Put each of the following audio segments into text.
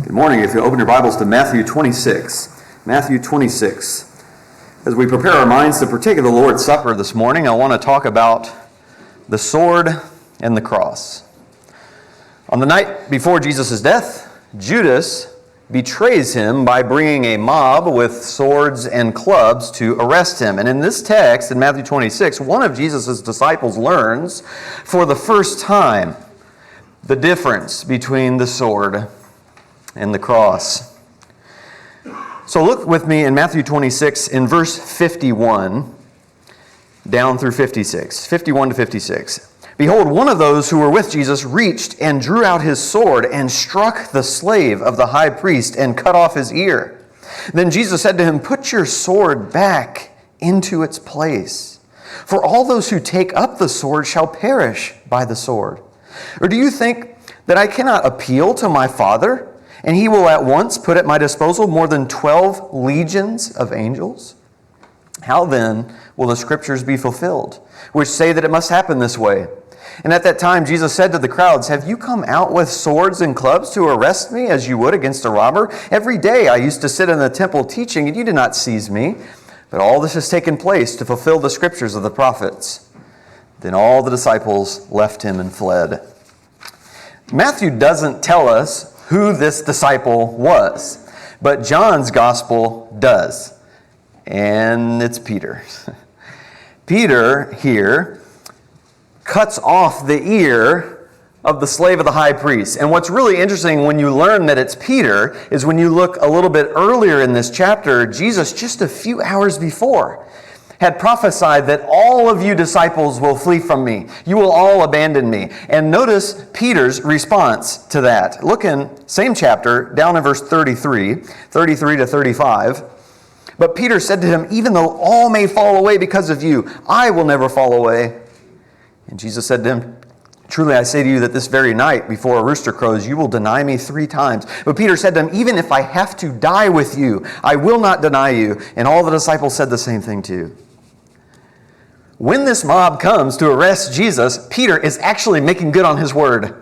Good morning. If you open your Bibles to Matthew 26. Matthew 26. As we prepare our minds to partake of the Lord's Supper this morning, I want to talk about the sword and the cross. On the night before Jesus' death, Judas betrays him by bringing a mob with swords and clubs to arrest him. And in this text, in Matthew 26, one of Jesus' disciples learns for the first time the difference between the sword and the cross. So look with me in Matthew 26 in verse 51 down through 56. 51 to 56. Behold, one of those who were with Jesus reached and drew out his sword and struck the slave of the high priest and cut off his ear. Then Jesus said to him, "Put your sword back into its place. For all those who take up the sword shall perish by the sword. Or do you think that I cannot appeal to my Father, and he will at once put at my disposal more than 12 legions of angels? How then will the scriptures be fulfilled, which say that it must happen this way?" And at that time Jesus said to the crowds, "Have you come out with swords and clubs to arrest me as you would against a robber? Every day I used to sit in the temple teaching, and you did not seize me. But all this has taken place to fulfill the scriptures of the prophets." Then all the disciples left him and fled. Matthew doesn't tell us who this disciple was, but John's gospel does. And it's Peter. Peter here cuts off the ear of the slave of the high priest. And what's really interesting when you learn that it's Peter is when you look a little bit earlier in this chapter, Jesus, just a few hours before, had prophesied that all of you disciples will flee from me. You will all abandon me. And notice Peter's response to that. Look in same chapter, down in verse 33 to 35. But Peter said to him, "Even though all may fall away because of you, I will never fall away." And Jesus said to him, "Truly I say to you that this very night before a rooster crows, you will deny me 3 times. But Peter said to him, "Even if I have to die with you, I will not deny you." And all the disciples said the same thing too. When this mob comes to arrest Jesus, Peter is actually making good on his word.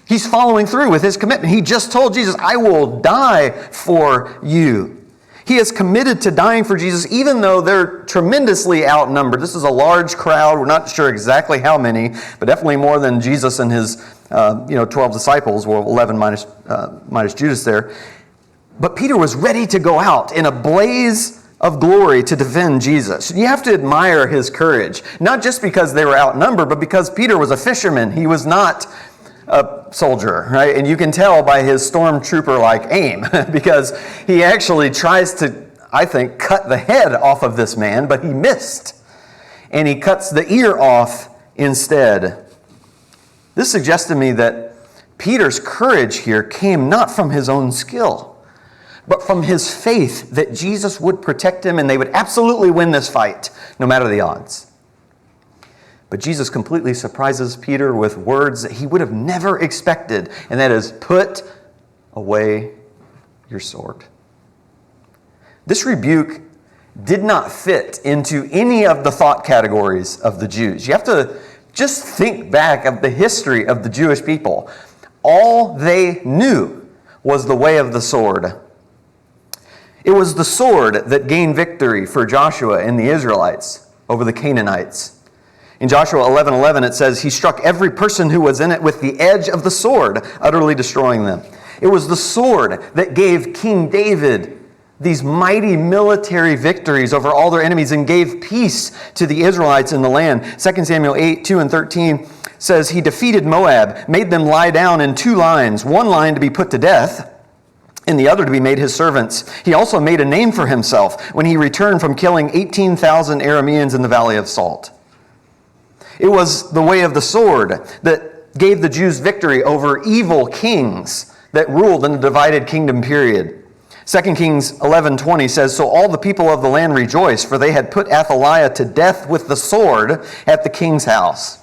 He's following through with his commitment. He just told Jesus, "I will die for you." He is committed to dying for Jesus, even though they're tremendously outnumbered. This is a large crowd. We're not sure exactly how many, but definitely more than Jesus and his 12 disciples, well, 11 minus Judas there. But Peter was ready to go out in a blaze of glory to defend Jesus. You have to admire his courage, not just because they were outnumbered, but because Peter was a fisherman. He was not a soldier, right? And you can tell by his stormtrooper-like aim, because he actually tries to, I think, cut the head off of this man, but he missed. And he cuts the ear off instead. This suggests to me that Peter's courage here came not from his own skill, but from his faith that Jesus would protect him and they would absolutely win this fight, no matter the odds. But Jesus completely surprises Peter with words that he would have never expected, and that is, "Put away your sword." This rebuke did not fit into any of the thought categories of the Jews. You have to just think back of the history of the Jewish people. All they knew was the way of the sword. It was the sword that gained victory for Joshua and the Israelites over the Canaanites. In Joshua 11:11 it says, "He struck every person who was in it with the edge of the sword, utterly destroying them." It was the sword that gave King David these mighty military victories over all their enemies and gave peace to the Israelites in the land. 2 Samuel 8:2 and 13 says, "He defeated Moab, made them lie down in 2 lines, one line to be put to death, and the other to be made his servants. He also made a name for himself when he returned from killing 18,000 Arameans in the Valley of Salt." It was the way of the sword that gave the Jews victory over evil kings that ruled in the divided kingdom period. 2 Kings 11:20 says, "So all the people of the land rejoiced, for they had put Athaliah to death with the sword at the king's house."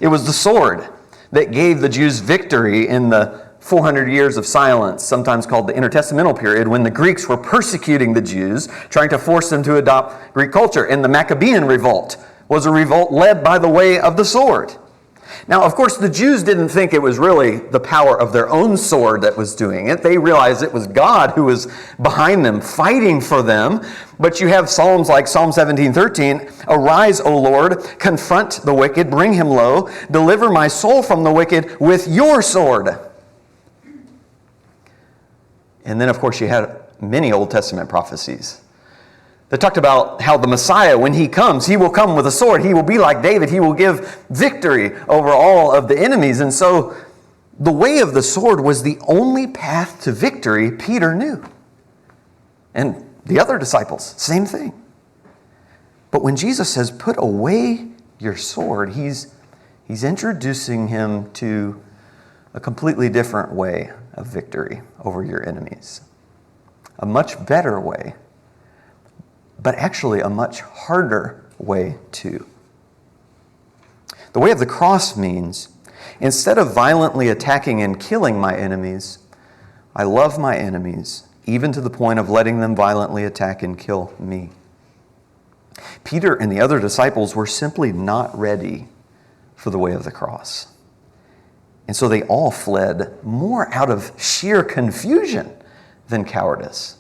It was the sword that gave the Jews victory in the 400 years of silence, sometimes called the intertestamental period, when the Greeks were persecuting the Jews, trying to force them to adopt Greek culture. And the Maccabean revolt was a revolt led by the way of the sword. Now, of course, the Jews didn't think it was really the power of their own sword that was doing it. They realized it was God who was behind them, fighting for them. But you have Psalms like Psalm 17:13, "Arise, O Lord, confront the wicked, bring him low, deliver my soul from the wicked with your sword." And then, of course, you had many Old Testament prophecies that talked about how the Messiah, when he comes, he will come with a sword. He will be like David. He will give victory over all of the enemies. And so the way of the sword was the only path to victory Peter knew. And the other disciples, same thing. But when Jesus says, put away your sword, he's introducing him to a completely different way of victory over your enemies. A much better way, but actually a much harder way too. The way of the cross means, instead of violently attacking and killing my enemies, I love my enemies, even to the point of letting them violently attack and kill me. Peter and the other disciples were simply not ready for the way of the cross. And so they all fled more out of sheer confusion than cowardice.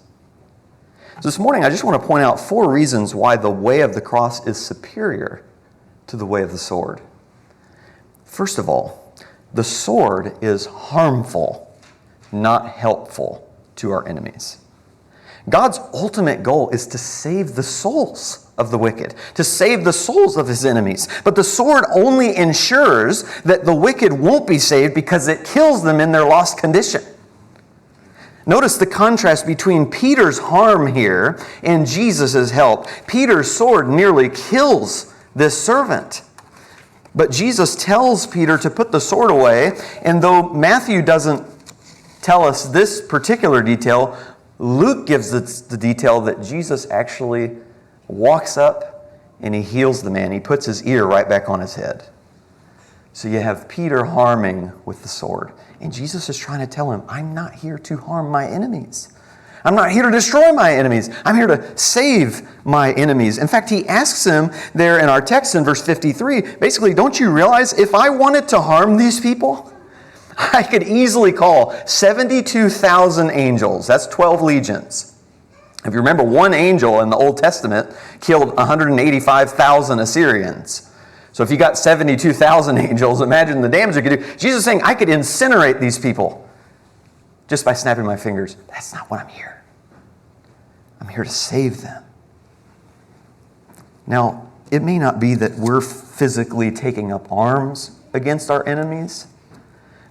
So this morning, I just want to point out 4 reasons why the way of the cross is superior to the way of the sword. First of all, the sword is harmful, not helpful to our enemies. God's ultimate goal is to save the souls of the wicked, to save the souls of his enemies. But the sword only ensures that the wicked won't be saved because it kills them in their lost condition. Notice the contrast between Peter's harm here and Jesus' help. Peter's sword nearly kills this servant. But Jesus tells Peter to put the sword away, and though Matthew doesn't tell us this particular detail, Luke gives us the detail that Jesus actually walks up and he heals the man. He puts his ear right back on his head. So you have Peter harming with the sword. And Jesus is trying to tell him, I'm not here to harm my enemies. I'm not here to destroy my enemies. I'm here to save my enemies. In fact, he asks him there in our text in verse 53, basically, don't you realize if I wanted to harm these people, I could easily call 72,000 angels. That's 12 legions. If you remember, one angel in the Old Testament killed 185,000 Assyrians. So if you got 72,000 angels, imagine the damage it could do. Jesus is saying, I could incinerate these people just by snapping my fingers. That's not what I'm here. I'm here to save them. Now, it may not be that we're physically taking up arms against our enemies,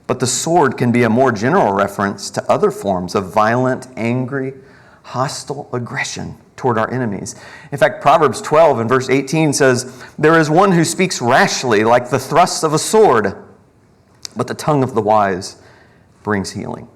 but the sword can be a more general reference to other forms of violent, angry, hostile aggression toward our enemies. In fact, Proverbs 12 and verse 18 says, there is one who speaks rashly like the thrust of a sword, but the tongue of the wise brings healing.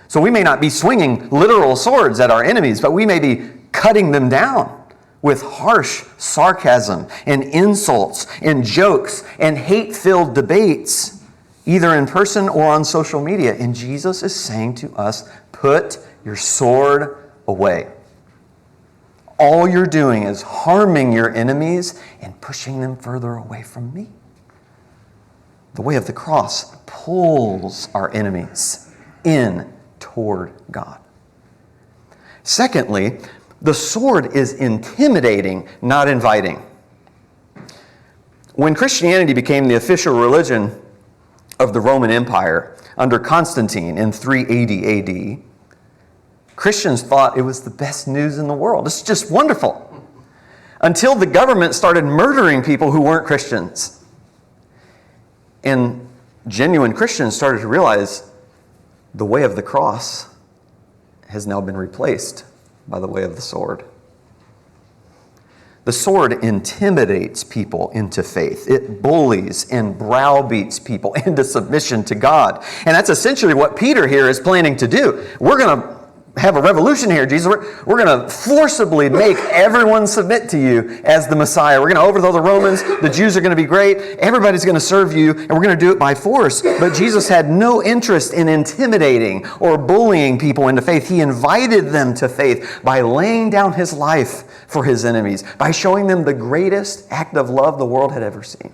So we may not be swinging literal swords at our enemies, but we may be cutting them down with harsh sarcasm and insults and jokes and hate-filled debates, either in person or on social media. And Jesus is saying to us, put your sword away. All you're doing is harming your enemies and pushing them further away from me. The way of the cross pulls our enemies in toward God. Secondly, the sword is intimidating, not inviting. When Christianity became the official religion of the Roman Empire under Constantine in 380 AD, Christians thought it was the best news in the world. It's just wonderful. Until the government started murdering people who weren't Christians. And genuine Christians started to realize the way of the cross has now been replaced by the way of the sword. The sword intimidates people into faith. It bullies and browbeats people into submission to God. And that's essentially what Peter here is planning to do. We're going to have a revolution here, Jesus. We're going to forcibly make everyone submit to you as the Messiah. We're going to overthrow the Romans. The Jews are going to be great. Everybody's going to serve you, and we're going to do it by force. But Jesus had no interest in intimidating or bullying people into faith. He invited them to faith by laying down his life for his enemies, by showing them the greatest act of love the world had ever seen.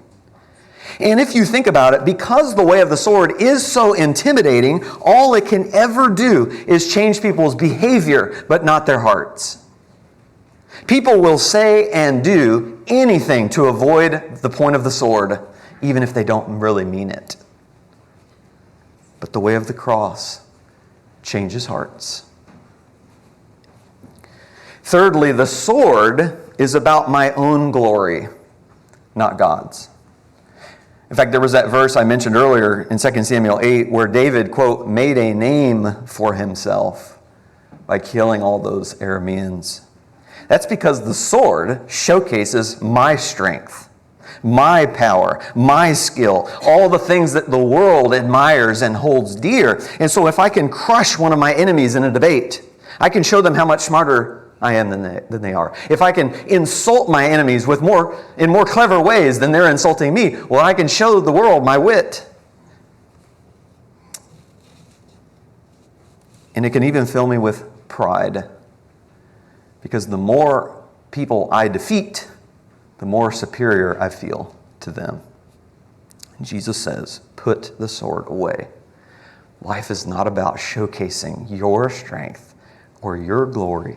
And if you think about it, because the way of the sword is so intimidating, all it can ever do is change people's behavior, but not their hearts. People will say and do anything to avoid the point of the sword, even if they don't really mean it. But the way of the cross changes hearts. Thirdly, the sword is about my own glory, not God's. In fact, there was that verse I mentioned earlier in 2 Samuel 8 where David, quote, made a name for himself by killing all those Arameans. That's because the sword showcases my strength, my power, my skill, all the things that the world admires and holds dear. And so if I can crush one of my enemies in a debate, I can show them how much smarter I am than they are. If I can insult my enemies in more clever ways than they're insulting me, well, I can show the world my wit. And it can even fill me with pride. Because the more people I defeat, the more superior I feel to them. And Jesus says, put the sword away. Life is not about showcasing your strength or your glory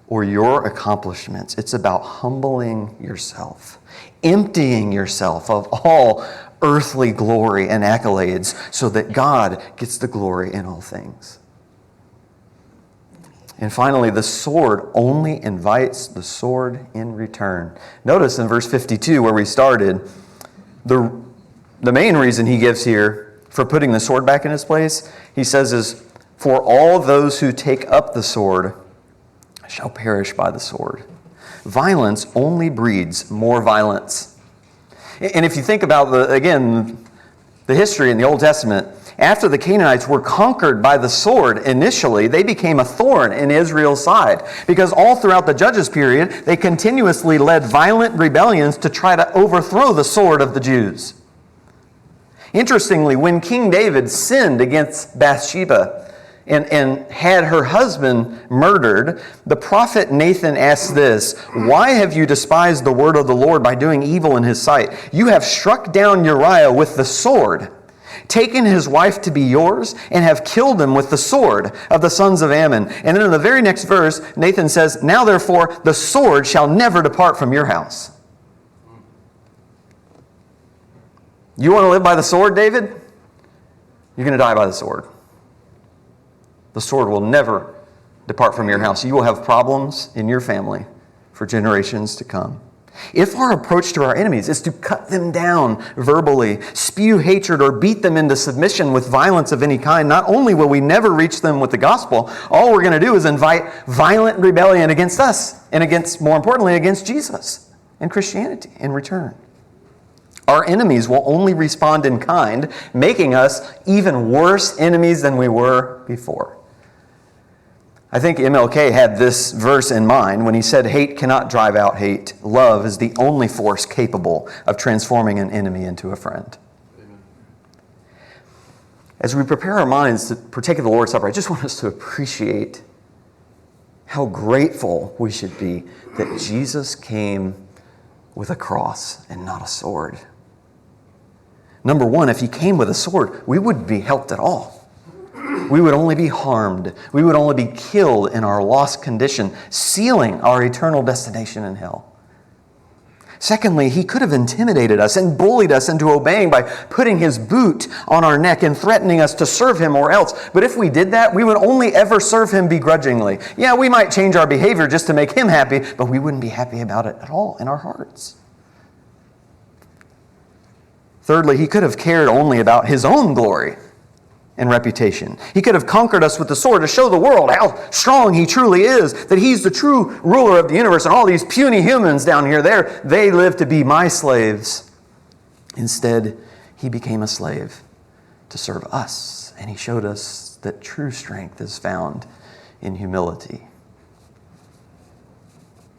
or your accomplishments. It's about humbling yourself, emptying yourself of all earthly glory and accolades so that God gets the glory in all things. And finally, the sword only invites the sword in return. Notice in verse 52 where we started, the main reason he gives here for putting the sword back in its place, he says is, for all those who take up the sword shall perish by the sword. Violence only breeds more violence. And if you think about, the history in the Old Testament, after the Canaanites were conquered by the sword initially, they became a thorn in Israel's side. Because all throughout the Judges period, they continuously led violent rebellions to try to overthrow the sword of the Jews. Interestingly, when King David sinned against Bathsheba and had her husband murdered, the prophet Nathan asks this, why have you despised the word of the Lord by doing evil in his sight? You have struck down Uriah with the sword, taken his wife to be yours, and have killed him with the sword of the sons of Ammon. And then in the very next verse, Nathan says, now therefore the sword shall never depart from your house. You want to live by the sword, David? You're going to die by the sword. The sword will never depart from your house. You will have problems in your family for generations to come. If our approach to our enemies is to cut them down verbally, spew hatred, or beat them into submission with violence of any kind, not only will we never reach them with the gospel, all we're going to do is invite violent rebellion against us and against, more importantly, against Jesus and Christianity in return. Our enemies will only respond in kind, making us even worse enemies than we were before. I think MLK had this verse in mind when he said, hate cannot drive out hate. Love is the only force capable of transforming an enemy into a friend. Amen. As we prepare our minds to partake of the Lord's Supper, I just want us to appreciate how grateful we should be that Jesus came with a cross and not a sword. Number one, if he came with a sword, we wouldn't be helped at all. We would only be harmed. We would only be killed in our lost condition, sealing our eternal destination in hell. Secondly, he could have intimidated us and bullied us into obeying by putting his boot on our neck and threatening us to serve him or else. But if we did that, we would only ever serve him begrudgingly. Yeah, we might change our behavior just to make him happy, but we wouldn't be happy about it at all in our hearts. Thirdly, he could have cared only about his own glory and reputation. He could have conquered us with the sword to show the world how strong he truly is, that he's the true ruler of the universe, and all these puny humans down here, they live to be my slaves. Instead, he became a slave to serve us, and he showed us that true strength is found in humility.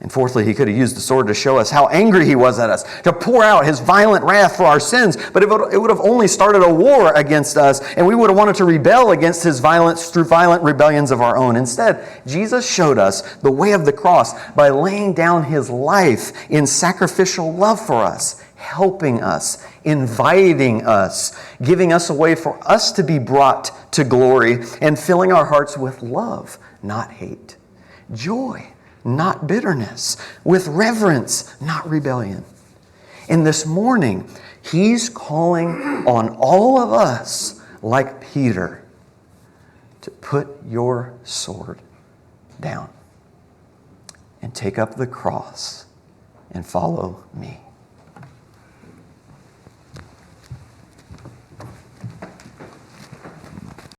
And fourthly, he could have used the sword to show us how angry he was at us, to pour out his violent wrath for our sins. But it would have only started a war against us, and we would have wanted to rebel against his violence through violent rebellions of our own. Instead, Jesus showed us the way of the cross by laying down his life in sacrificial love for us, helping us, inviting us, giving us a way for us to be brought to glory, and filling our hearts with love, not hate, joy, not bitterness, with reverence, not rebellion. And this morning, He's calling on all of us, like Peter, to put your sword down and take up the cross and follow me.